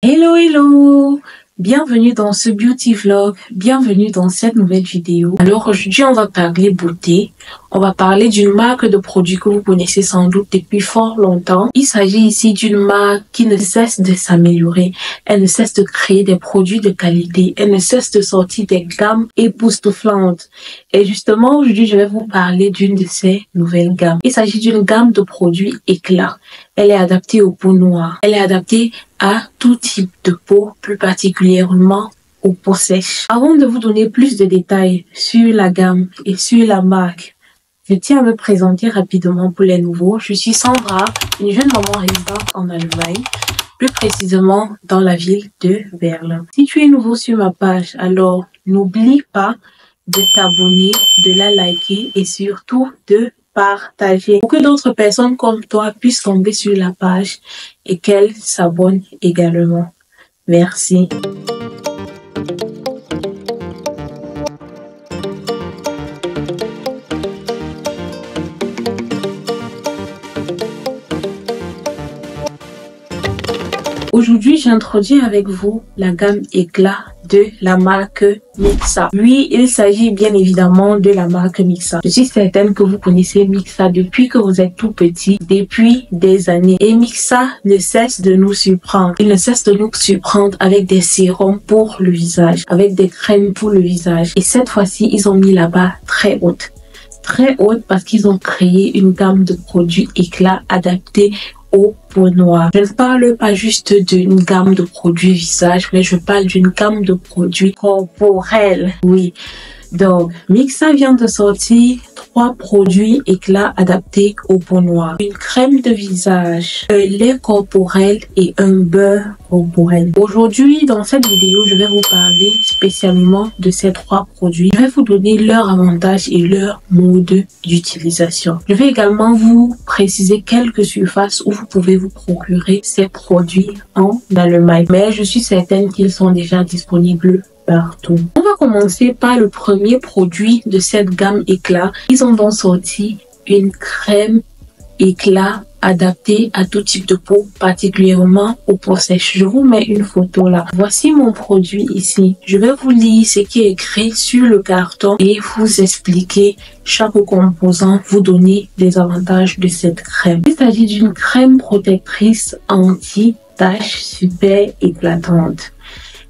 Hello, hello! Bienvenue dans ce beauty vlog, bienvenue dans cette nouvelle vidéo. Alors aujourd'hui on va parler beauté, on va parler d'une marque de produits que vous connaissez sans doute depuis fort longtemps. Il s'agit ici d'une marque qui ne cesse de s'améliorer, elle ne cesse de créer des produits de qualité, elle ne cesse de sortir des gammes époustouflantes. Et justement aujourd'hui je vais vous parler d'une de ces nouvelles gammes. Il s'agit d'une gamme de produits éclat. Elle est adaptée aux peaux noires, elle est adaptée à tout type de peau, plus particulièrement aux peaux sèches. Avant de vous donner plus de détails sur la gamme et sur la marque, je tiens à me présenter rapidement pour les nouveaux. Je suis Sandra, une jeune maman résidente en Allemagne, plus précisément dans la ville de Berlin. Si tu es nouveau sur ma page, alors n'oublie pas de t'abonner, de la liker et surtout de partager pour que d'autres personnes comme toi puissent tomber sur la page et qu'elles s'abonnent également. Merci. Aujourd'hui, j'introduis avec vous la gamme éclat de la marque Mixa. Oui, il s'agit bien évidemment de la marque Mixa. Je suis certaine que vous connaissez Mixa depuis que vous êtes tout petit, depuis des années. Et Mixa ne cesse de nous surprendre. Il ne cesse de nous surprendre avec des sérums pour le visage, avec des crèmes pour le visage. Et cette fois-ci, ils ont mis la barre très haute. Très haute parce qu'ils ont créé une gamme de produits éclat adaptés aux peaux noires. Je ne parle pas juste d'une gamme de produits visage, mais je parle d'une gamme de produits corporels. Oui. Donc, Mixa vient de sortir 3 produits éclats adaptés aux peaux noires. Une crème de visage, un lait corporel et un beurre corporel. Aujourd'hui, dans cette vidéo, je vais vous parler spécialement de ces 3 produits. Je vais vous donner leurs avantages et leur mode d'utilisation. Je vais également vous préciser quelques surfaces où vous pouvez vous procurer ces produits en Allemagne. Mais je suis certaine qu'ils sont déjà disponibles partout. On va commencer par le premier produit de cette gamme éclat. Ils ont donc sorti une crème éclat adaptée à tout type de peau, particulièrement aux peaux sèches. Je vous mets une photo là. Voici mon produit ici. Je vais vous lire ce qui est écrit sur le carton et vous expliquer chaque composant, vous donner les avantages de cette crème. Il s'agit d'une crème protectrice anti-taches super éclatante.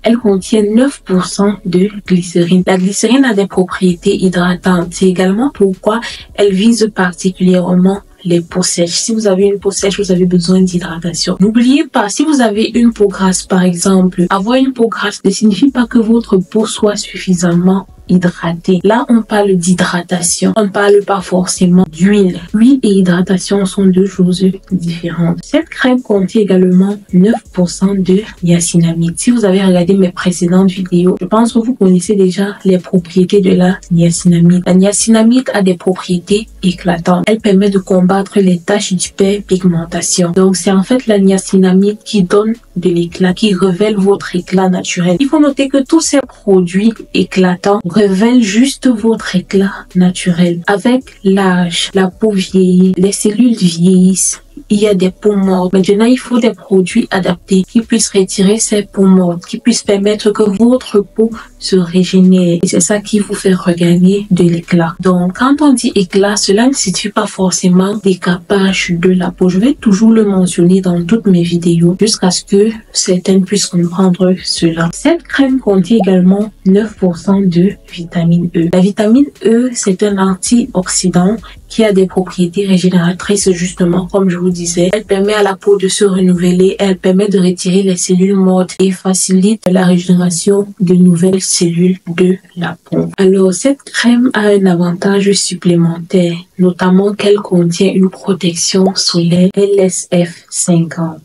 Elle contient 9% de glycérine. La glycérine a des propriétés hydratantes. C'est également pourquoi elle vise particulièrement les peaux sèches. Si vous avez une peau sèche, vous avez besoin d'hydratation. N'oubliez pas, si vous avez une peau grasse, par exemple, avoir une peau grasse ne signifie pas que votre peau soit suffisamment hydratée. Là, on parle d'hydratation. On ne parle pas forcément d'huile. L'huile et hydratation sont deux choses différentes. Cette crème contient également 9% de niacinamide. Si vous avez regardé mes précédentes vidéos, je pense que vous connaissez déjà les propriétés de la niacinamide. La niacinamide a des propriétés éclatantes. Elle permet de combattre les taches d'hyperpigmentation. Donc, c'est en fait la niacinamide qui donne de l'éclat, qui révèle votre éclat naturel. Il faut noter que tous ces produits éclatants révèlent juste votre éclat naturel. Avec l'âge, la peau vieillit, les cellules vieillissent. Il y a des peaux mortes. Maintenant, il faut des produits adaptés qui puissent retirer ces peaux mortes, qui puissent permettre que votre peau se régénère. Et c'est ça qui vous fait regagner de l'éclat. Donc, quand on dit éclat, cela ne signifie pas forcément décapage de la peau. Je vais toujours le mentionner dans toutes mes vidéos jusqu'à ce que certaines puissent comprendre cela. Cette crème contient également 9% de vitamine E. La vitamine E, c'est un antioxydant qui a des propriétés régénératrices justement, comme je vous disais. Elle permet à la peau de se renouveler, elle permet de retirer les cellules mortes et facilite la régénération de nouvelles cellules de la peau. Alors, cette crème a un avantage supplémentaire, notamment qu'elle contient une protection solaire LSF 50.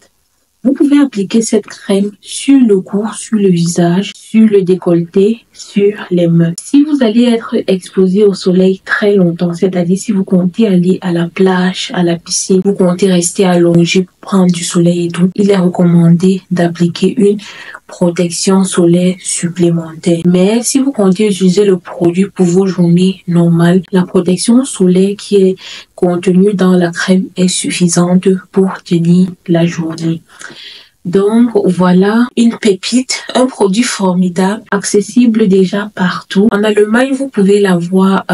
Vous pouvez appliquer cette crème sur le cou, sur le visage, sur le décolleté, sur les mains. Si vous allez être exposé au soleil très longtemps, c'est-à-dire si vous comptez aller à la plage, à la piscine, vous comptez rester allongé pour prendre du soleil et tout, il est recommandé d'appliquer une protection solaire supplémentaire. Mais si vous comptez utiliser le produit pour vos journées normales, la protection solaire qui est contenue dans la crème est suffisante pour tenir la journée. Donc voilà une pépite, un produit formidable, accessible déjà partout. En Allemagne, vous pouvez l'avoir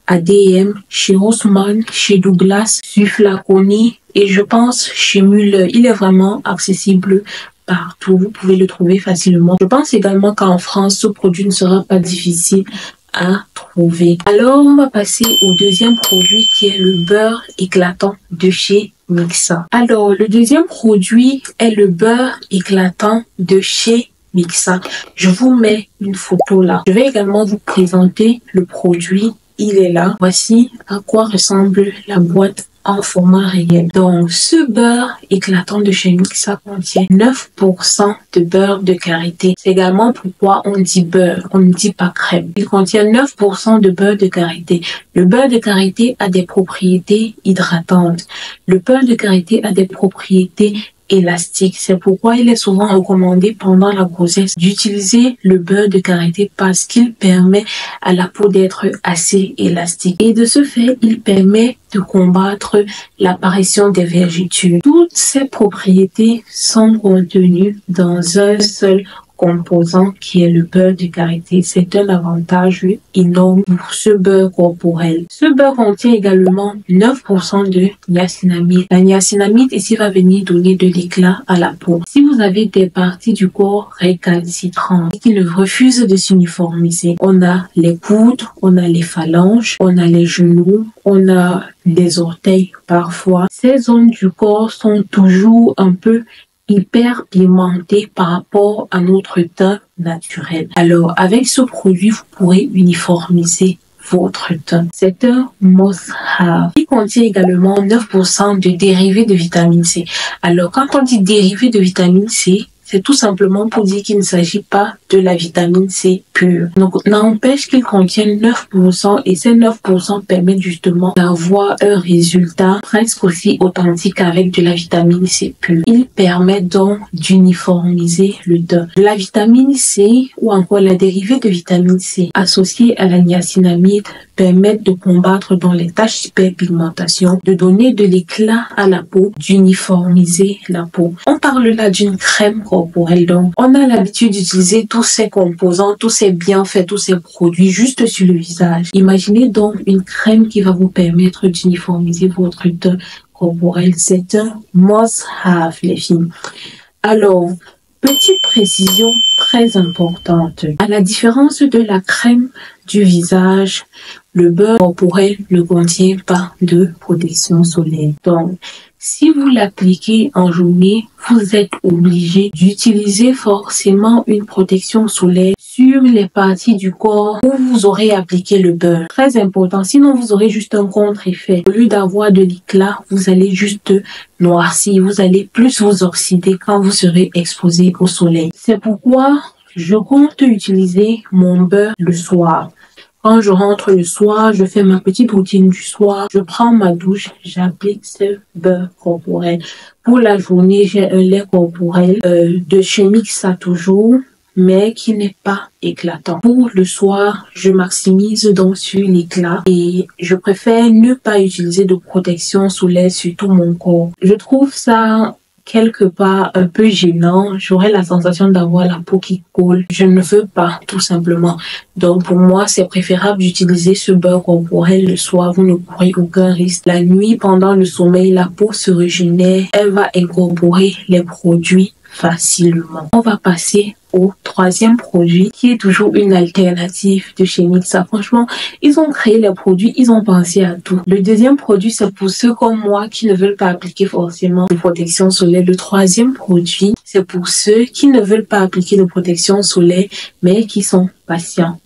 à DM, chez Rossmann, chez Douglas, chez Flaconi et je pense chez Müller. Il est vraiment accessible partout. Vous pouvez le trouver facilement. Je pense également qu'en France, ce produit ne sera pas difficile à trouver. Alors, on va passer au deuxième produit qui est le beurre éclatant de chez Mixa. Alors, le deuxième produit est le beurre éclatant de chez Mixa. Je vous mets une photo là. Je vais également vous présenter le produit. Il est là. Voici à quoi ressemble la boîte en format réel. Donc, ce beurre éclatant de chez Mixa contient 9% de beurre de karité. C'est également pourquoi on dit beurre, on ne dit pas crème. Il contient 9% de beurre de karité. Le beurre de karité a des propriétés hydratantes. Le beurre de karité a des propriétés élastique. C'est pourquoi il est souvent recommandé pendant la grossesse d'utiliser le beurre de karité parce qu'il permet à la peau d'être assez élastique. Et de ce fait, il permet de combattre l'apparition des vergetures. Toutes ces propriétés sont contenues dans un seul composant qui est le beurre de karité. C'est un avantage énorme pour ce beurre corporel. Ce beurre contient également 9% de niacinamide. La niacinamide ici va venir donner de l'éclat à la peau. Si vous avez des parties du corps récalcitrantes qui ne refusent de s'uniformiser, on a les coudes, on a les phalanges, on a les genoux, on a les orteils parfois. Ces zones du corps sont toujours un peu hyper pigmenté par rapport à notre teint naturel. Alors, avec ce produit, vous pourrez uniformiser votre teint. C'est un must-have. Il contient également 9% de dérivés de vitamine C. Alors, quand on dit dérivés de vitamine C, c'est tout simplement pour dire qu'il ne s'agit pas de la vitamine C pure. Donc, n'empêche qu'il contient 9% et ces 9% permettent justement d'avoir un résultat presque aussi authentique avec de la vitamine C pure. Il permet donc d'uniformiser le teint. La vitamine C ou encore la dérivée de vitamine C associée à la niacinamide permettent de combattre dans les taches d'hyperpigmentation, de donner de l'éclat à la peau, d'uniformiser la peau. On parle là d'une crème corporelle. Donc, on a l'habitude d'utiliser tous ces composants, tous ces bienfaits, tous ces produits juste sur le visage. Imaginez donc une crème qui va vous permettre d'uniformiser votre teint corporel. C'est un must-have, les filles. Alors, petite précision très importante. À la différence de la crème du visage, le beurre corporel ne contient pas de protection solaire. Donc, si vous l'appliquez en journée, vous êtes obligé d'utiliser forcément une protection solaire sur les parties du corps où vous aurez appliqué le beurre. Très important, sinon vous aurez juste un contre-effet. Au lieu d'avoir de l'éclat, vous allez juste noircir, vous allez plus vous oxyder quand vous serez exposé au soleil. C'est pourquoi je compte utiliser mon beurre le soir. Quand je rentre le soir, je fais ma petite routine du soir, je prends ma douche, j'applique ce beurre corporel. Pour la journée, j'ai un lait corporel de chez Mixa toujours, mais qui n'est pas éclatant. Pour le soir, je maximise donc sur l'éclat et je préfère ne pas utiliser de protection solaire sur tout mon corps. Je trouve ça quelque part un peu gênant. J'aurais la sensation d'avoir la peau qui colle. Je ne veux pas, tout simplement. Donc, pour moi, c'est préférable d'utiliser ce beurre corporel le soir. Vous ne courez aucun risque. La nuit, pendant le sommeil, la peau se régénère. Elle va incorporer les produits facilement. On va passer au troisième produit qui est toujours une alternative de chez Mixa. Franchement, ils ont créé les produits, ils ont pensé à tout. Le deuxième produit, c'est pour ceux comme moi qui ne veulent pas appliquer forcément de protection solaire. Le troisième produit, c'est pour ceux qui ne veulent pas appliquer de protection solaire, mais qui sont patients.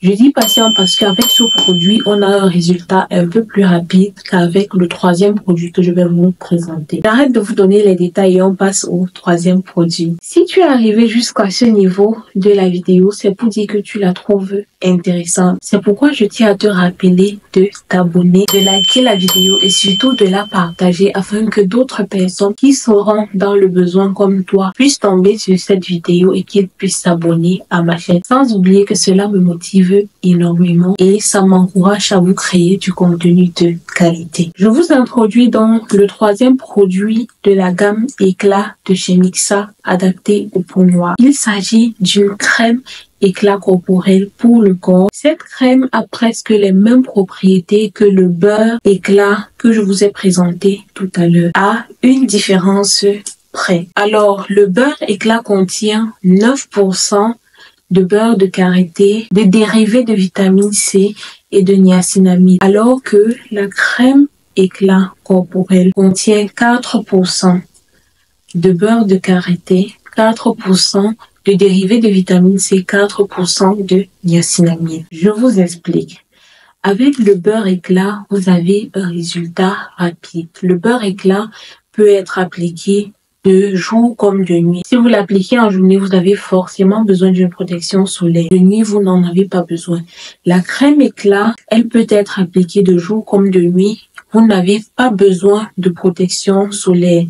Je dis patient parce qu'avec ce produit, on a un résultat un peu plus rapide qu'avec le troisième produit que je vais vous présenter. J'arrête de vous donner les détails et on passe au troisième produit. Si tu es arrivé jusqu'à ce niveau de la vidéo, c'est pour dire que tu la trouves intéressante. C'est pourquoi je tiens à te rappeler de t'abonner, de liker la vidéo et surtout de la partager afin que d'autres personnes qui seront dans le besoin comme toi puissent tomber sur cette vidéo et qu'ils puissent s'abonner à ma chaîne. Sans oublier que cela me motive motive énormément et ça m'encourage à vous créer du contenu de qualité. Je vous introduis donc le troisième produit de la gamme Éclat de chez Mixa, adapté aux peaux noires. Il s'agit d'une crème éclat corporel pour le corps. Cette crème a presque les mêmes propriétés que le beurre éclat que je vous ai présenté tout à l'heure, à une différence près. Alors, le beurre éclat contient 9% de beurre de karité, de dérivés de vitamine C et de niacinamide, alors que la crème éclat corporel contient 4% de beurre de karité, 4% de dérivés de vitamine C, 4% de niacinamide. Je vous explique. Avec le beurre éclat, vous avez un résultat rapide. Le beurre éclat peut être appliqué de jour comme de nuit. Si vous l'appliquez en journée, vous avez forcément besoin d'une protection solaire. De nuit, vous n'en avez pas besoin. La crème éclat, elle peut être appliquée de jour comme de nuit. Vous n'avez pas besoin de protection solaire.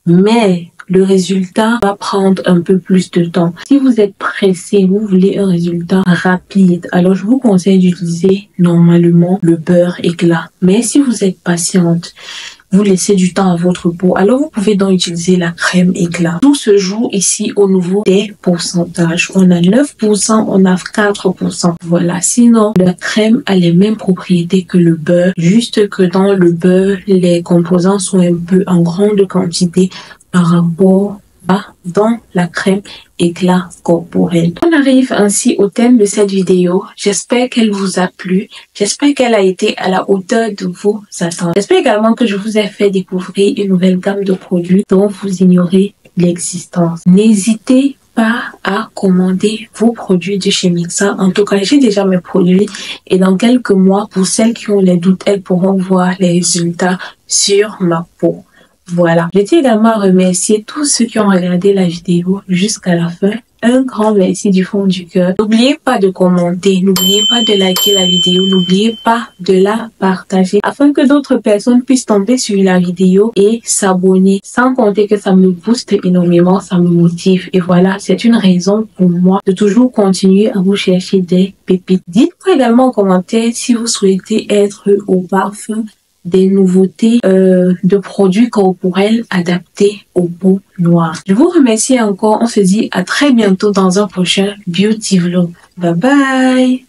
Mais le résultat va prendre un peu plus de temps. Si vous êtes pressé, vous voulez un résultat rapide, alors je vous conseille d'utiliser normalement le beurre éclat. Mais si vous êtes patiente, vous laissez du temps à votre peau, alors vous pouvez donc utiliser la crème éclat. Tout se joue ici au niveau des pourcentages. On a 9%, on a 4%. Voilà, sinon la crème a les mêmes propriétés que le beurre, juste que dans le beurre, les composants sont un peu en grande quantité par rapport à dans la crème éclat corporel. On arrive ainsi au thème de cette vidéo. J'espère qu'elle vous a plu. J'espère qu'elle a été à la hauteur de vos attentes. J'espère également que je vous ai fait découvrir une nouvelle gamme de produits dont vous ignorez l'existence. N'hésitez pas à commander vos produits de chez Mixa. En tout cas, j'ai déjà mes produits et dans quelques mois, pour celles qui ont les doutes, elles pourront voir les résultats sur ma peau. Voilà. Je tiens également à remercier tous ceux qui ont regardé la vidéo jusqu'à la fin. Un grand merci du fond du cœur. N'oubliez pas de commenter, n'oubliez pas de liker la vidéo, n'oubliez pas de la partager afin que d'autres personnes puissent tomber sur la vidéo et s'abonner. Sans compter que ça me booste énormément, ça me motive. Et voilà, c'est une raison pour moi de toujours continuer à vous chercher des pépites. Dites-moi également en commentaire si vous souhaitez être au parfum des nouveautés de produits corporels adaptés aux peaux noires. Je vous remercie encore. On se dit à très bientôt dans un prochain Beauty Vlog. Bye bye!